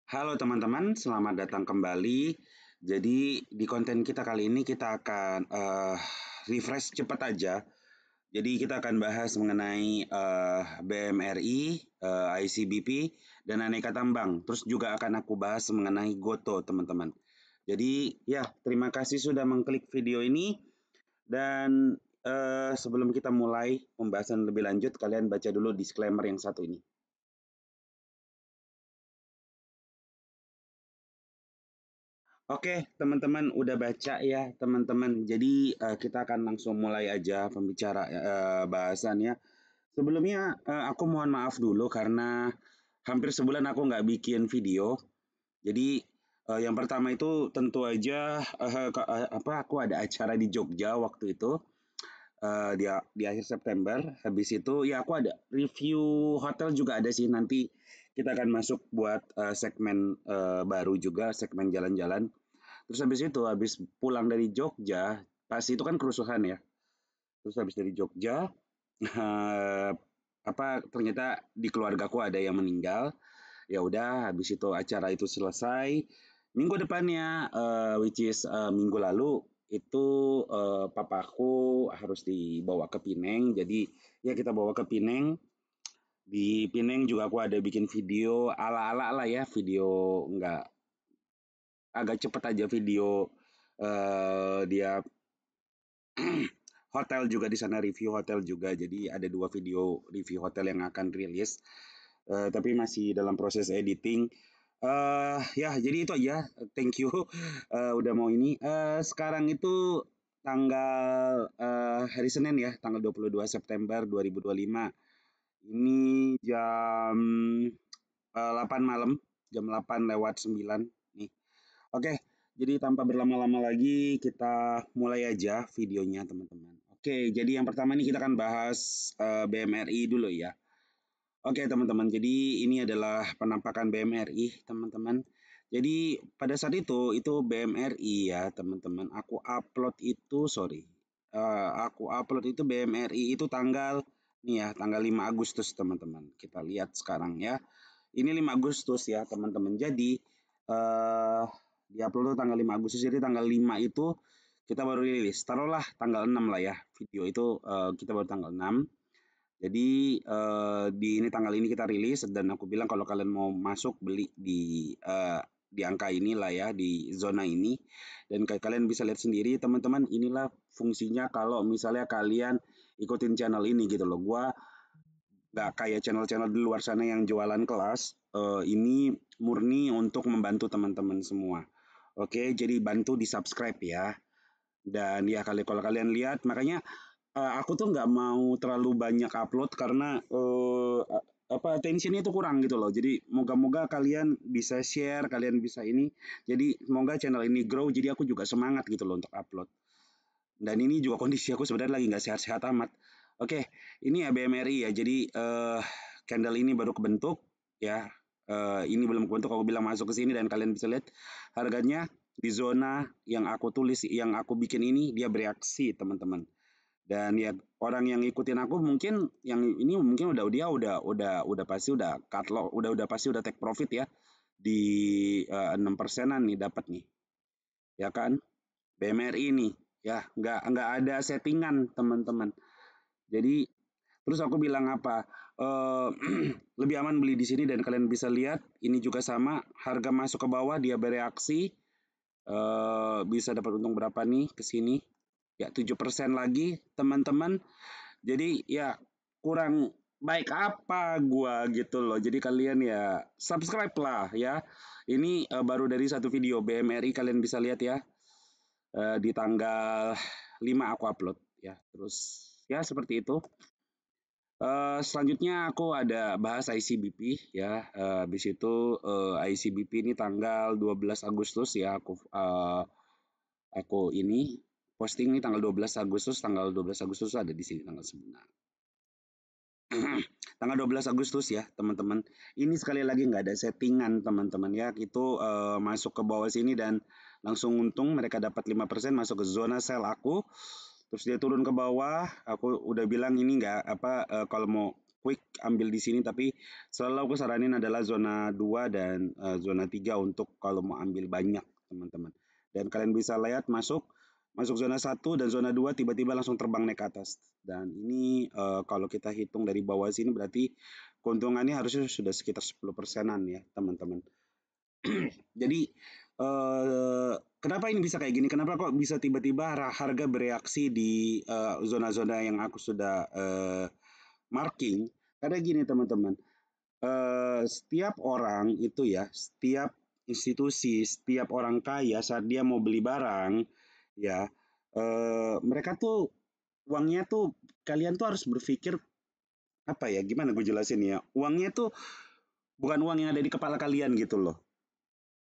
Halo teman-teman, selamat datang kembali. Jadi di konten kita kali ini kita akan refresh cepat aja. Jadi kita akan bahas mengenai BMRI, ICBP, dan aneka tambang. Terus juga akan aku bahas mengenai Goto, teman-teman. Jadi ya, terima kasih sudah mengklik video ini. Dan sebelum kita mulai pembahasan lebih lanjut, kalian baca dulu disclaimer yang satu ini. Oke, teman-teman udah baca ya, teman-teman. Jadi kita akan langsung mulai aja pembicara bahasannya. Sebelumnya aku mohon maaf dulu karena hampir sebulan aku nggak bikin video. Jadi yang pertama itu tentu aja aku ada acara di Jogja waktu itu di akhir September. Habis itu ya aku ada review hotel juga ada sih nanti kita akan masuk buat segmen baru juga segmen jalan-jalan. Terus habis itu, habis pulang dari Jogja, pas itu kan kerusuhan ya. Terus habis dari Jogja, eh, ternyata di keluargaku ada yang meninggal. Ya udah, habis itu acara itu selesai. Minggu depannya, which is minggu lalu, itu papaku harus dibawa ke Pineng. Jadi ya kita bawa ke Pineng. Di Pineng juga aku ada bikin video ala-ala lah ya, video nggak agak cepet aja video dia hotel juga di sana review hotel juga. Jadi ada dua video review hotel yang akan rilis. Tapi masih dalam proses editing. Ya, jadi itu aja. Thank you udah mau ini. Sekarang itu tanggal hari Senin ya, tanggal 22 September 2025. Ini jam 8 malam, jam 8 lewat 9 nih. Oke, jadi tanpa berlama-lama lagi kita mulai aja videonya teman-teman. Oke, jadi yang pertama ini kita akan bahas BMRI dulu ya. Oke teman-teman, jadi ini adalah penampakan BMRI teman-teman. Jadi pada saat itu BMRI ya teman-teman. Aku upload itu BMRI itu tanggal nih ya, tanggal 5 Agustus teman-teman. Kita lihat sekarang ya. Ini 5 Agustus ya teman-teman. Jadi di-upload tanggal 5 Agustus. Jadi tanggal 5 itu kita baru rilis. Taruhlah tanggal 6 lah ya. Video itu kita baru tanggal 6. Jadi di ini tanggal ini kita rilis dan aku bilang kalau kalian mau masuk beli di angka inilah ya di zona ini dan kayak kalian bisa lihat sendiri teman-teman inilah fungsinya kalau misalnya kalian ikutin channel ini gitu loh. Gua nggak kayak channel-channel di luar sana yang jualan kelas. Ini murni untuk membantu teman-teman semua. Oke, jadi bantu di subscribe ya. Dan ya kalau kalian lihat, makanya aku tuh nggak mau terlalu banyak upload karena attention-nya itu kurang gitu loh. Jadi moga-moga kalian bisa share, kalian bisa ini. Jadi semoga channel ini grow. Jadi aku juga semangat gitu loh untuk upload. Dan ini juga kondisi aku sebenarnya lagi nggak sehat-sehat amat. Oke, ini ya BMRI ya. Jadi candle ini baru kebentuk ya. Ini belum kebentuk. Aku bilang masuk ke sini dan kalian bisa lihat harganya di zona yang aku tulis, yang aku bikin ini dia bereaksi teman-teman. Dan ya orang yang ngikutin aku mungkin yang ini mungkin udah pasti udah cut loss, udah pasti udah take profit ya di 6%-an nih dapat nih. Ya kan? BMRI ini ya nggak ada settingan teman-teman. Jadi terus aku bilang apa? Eh, lebih aman beli di sini dan kalian bisa lihat ini juga sama harga masuk ke bawah dia bereaksi bisa dapat untung berapa nih ke sini ya 7% lagi teman-teman. Jadi ya kurang baik apa gua gitu loh. Jadi kalian ya subscribe lah ya. Ini baru dari satu video BMRI kalian bisa lihat ya. Di tanggal 5 aku upload ya. Terus ya seperti itu. Selanjutnya aku ada bahas ICBP ya. Habis itu ICBP ini tanggal 12 Agustus ya aku ini posting ini tanggal 12 Agustus, tanggal 12 Agustus ada di sini tanggal 9. Tanggal 12 Agustus ya teman-teman. Ini sekali lagi nggak ada settingan teman-teman ya. Itu masuk ke bawah sini dan langsung untung mereka dapat 5% masuk ke zona sell aku. Terus dia turun ke bawah. Aku udah bilang ini nggak kalau mau quick ambil di sini, tapi selalu aku saranin adalah zona 2 dan zona 3 untuk kalau mau ambil banyak teman-teman. Dan kalian bisa lihat masuk zona 1 dan zona 2 tiba-tiba langsung terbang naik ke atas. Dan ini kalau kita hitung dari bawah sini berarti keuntungannya harusnya sudah sekitar 10%-an ya teman-teman. Jadi kenapa ini bisa kayak gini? Kenapa kok bisa tiba-tiba harga bereaksi di zona-zona yang aku sudah marking? Karena gini teman-teman, setiap orang itu ya, setiap institusi, setiap orang kaya saat dia mau beli barang, ya mereka tuh uangnya tuh kalian tuh harus berpikir apa ya? Gimana gue jelasin ya? Uangnya tuh bukan uang yang ada di kepala kalian gitu loh.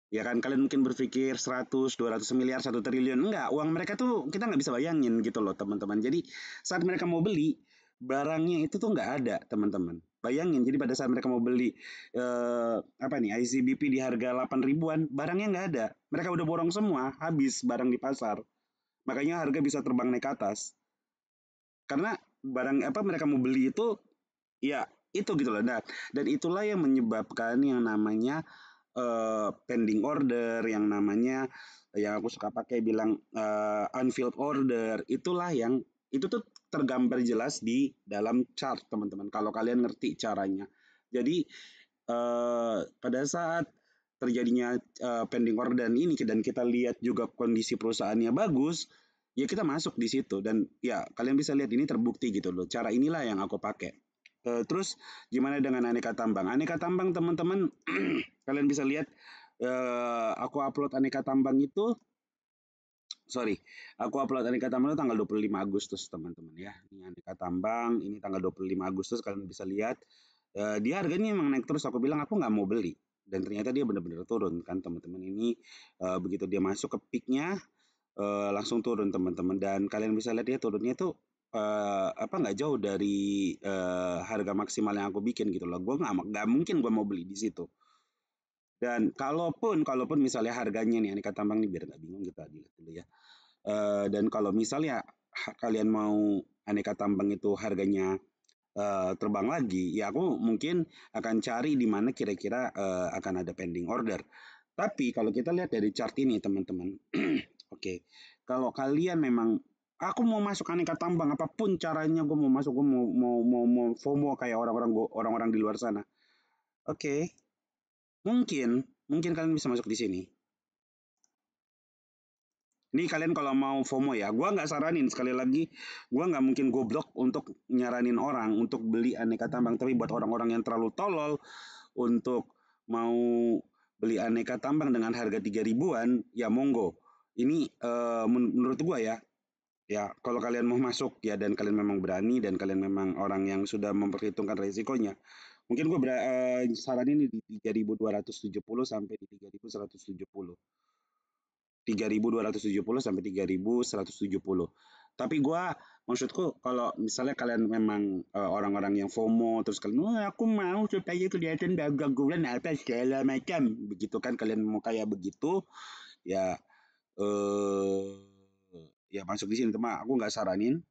Ya kan kalian mungkin berpikir 100, 200 miliar, 1 triliun. Enggak, uang mereka tuh kita nggak bisa bayangin gitu loh teman-teman. Jadi saat mereka mau beli, barangnya itu tuh nggak ada teman-teman. Bayangin, jadi pada saat mereka mau beli apa nih ICBP di harga 8 ribuan, barangnya nggak ada. Mereka udah borong semua, habis barang di pasar. Makanya harga bisa terbang naik ke atas. Karena barang apa mereka mau beli itu ya itu gitu loh. Nah, dan itulah yang menyebabkan yang namanya pending order, yang namanya yang aku suka pakai bilang unfilled order, itulah yang itu tuh tergambar jelas di dalam chart teman-teman. Kalau kalian ngerti caranya, jadi pada saat terjadinya pending order dan ini dan kita lihat juga kondisi perusahaannya bagus, ya kita masuk di situ dan ya kalian bisa lihat ini terbukti gitu loh. Cara inilah yang aku pakai. Terus gimana dengan aneka tambang? Aneka tambang teman-teman kalian bisa lihat aku upload aneka tambang itu sorry, aku upload aneka tambang itu tanggal 25 Agustus teman-teman ya. Ini aneka tambang, ini tanggal 25 Agustus kalian bisa lihat. Dia harganya emang naik terus, aku bilang aku nggak mau beli. Dan ternyata dia benar-benar turun kan teman-teman ini. Begitu dia masuk ke peaknya, langsung turun teman-teman. Dan kalian bisa lihat dia turunnya itu apa nggak jauh dari harga maksimal yang aku bikin gitu loh. Gue nggak mungkin gue mau beli di situ. Dan kalaupun misalnya harganya nih aneka tambang nih biar nggak bingung kita dilihat dulu ya. Dan kalau misalnya kalian mau aneka tambang itu harganya terbang lagi, ya aku mungkin akan cari di mana kira-kira akan ada pending order. Tapi kalau kita lihat dari chart ini teman-teman, oke, kalau kalian memang aku mau masuk aneka tambang apapun caranya gue mau masuk gue mau FOMO kayak orang-orang di luar sana. Oke, mungkin kalian bisa masuk di sini. Ini kalian kalau mau FOMO ya, gua nggak saranin sekali lagi, gua nggak mungkin goblok untuk nyaranin orang untuk beli aneka tambang. Tapi buat orang-orang yang terlalu tolol untuk mau beli aneka tambang dengan harga 3 ribuan, ya monggo. Ini menurut gua ya kalau kalian mau masuk ya dan kalian memang berani dan kalian memang orang yang sudah memperhitungkan resikonya, mungkin gue saranin di 3.270 sampai di 3.170. 3.270 sampai 3.170. Tapi maksudku kalau misalnya kalian memang orang-orang yang FOMO terus kalian, "Oh, aku mau supaya kelihatan dagang apa segala macam." Begitu kan kalian mau kayak begitu, ya eh ya masuk di sini teman. Aku nggak saranin.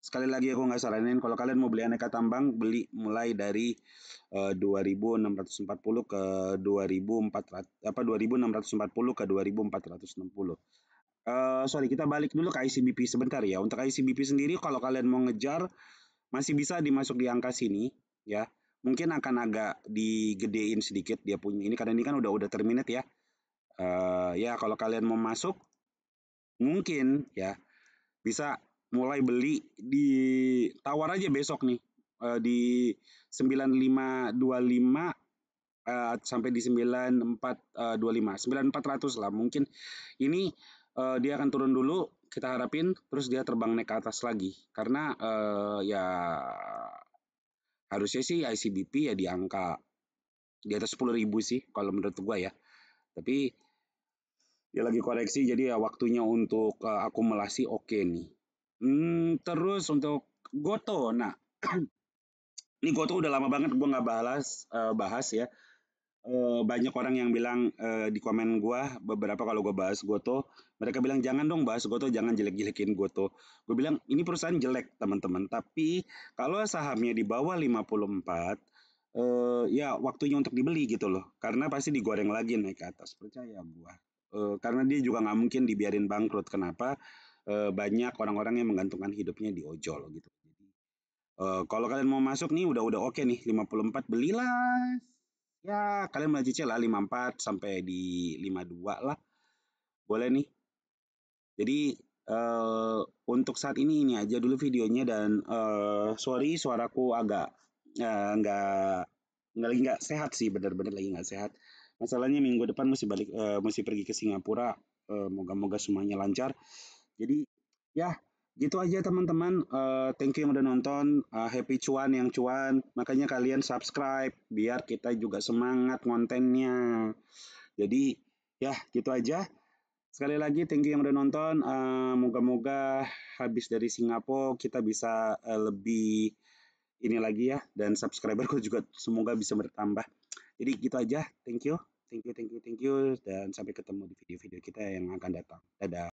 Sekali lagi aku nggak saranin kalau kalian mau beli aneka tambang beli mulai dari 2.640 ke 2.400 apa 2.640 ke 2.460. Sorry kita balik dulu ke ICBP sebentar ya. Untuk ICBP sendiri kalau kalian mau ngejar masih bisa dimasuk di angka sini ya. Mungkin akan agak digedein sedikit dia punya ini karena ini kan udah terminate ya. Ya kalau kalian mau masuk mungkin ya bisa mulai beli di tawar aja besok nih di 9525 sampai di 9425 9400 lah mungkin ini dia akan turun dulu kita harapin terus dia terbang naik ke atas lagi karena ya harusnya sih ICBP ya di angka di atas 10.000 sih kalau menurut gua ya tapi dia lagi koreksi jadi ya waktunya untuk akumulasi oke nih. Terus untuk Goto, nah ini Goto udah lama banget gue nggak bahas ya. banyak orang yang bilang, di komen gua, beberapa kalau gua bahas Gotoh, mereka bilang, "Jangan dong bahas Gotoh, jangan jelek-jelekin Gotoh." Gue bilang, "Ini perusahaan jelek teman-teman, tapi kalau sahamnya di bawah 54, ya waktunya untuk dibeli gitu loh, karena pasti digoreng lagi naik ke atas, percaya gua." Karena dia juga nggak mungkin dibiarin bangkrut, kenapa? Banyak orang-orang yang menggantungkan hidupnya di ojol gitu. Jadi, kalau kalian mau masuk nih udah oke nih 54 belilah. Ya, kalian mulai cicil lah 54 sampai di 52 lah. Boleh nih. Jadi untuk saat ini aja dulu videonya dan sorry suaraku agak nggak lagi nggak sehat sih, benar-benar lagi nggak sehat. Masalahnya minggu depan mesti pergi ke Singapura. Moga-moga semuanya lancar. Jadi ya gitu aja teman-teman. Thank you yang udah nonton. Happy cuan yang cuan. Makanya kalian subscribe biar kita juga semangat kontennya. Jadi ya gitu aja. Sekali lagi thank you yang udah nonton. Moga-moga habis dari Singapura kita bisa lebih ini lagi ya, dan subscriberku juga semoga bisa bertambah. Jadi gitu aja. Thank you. Thank you, thank you, thank you, dan sampai ketemu di video-video kita yang akan datang. Dadah.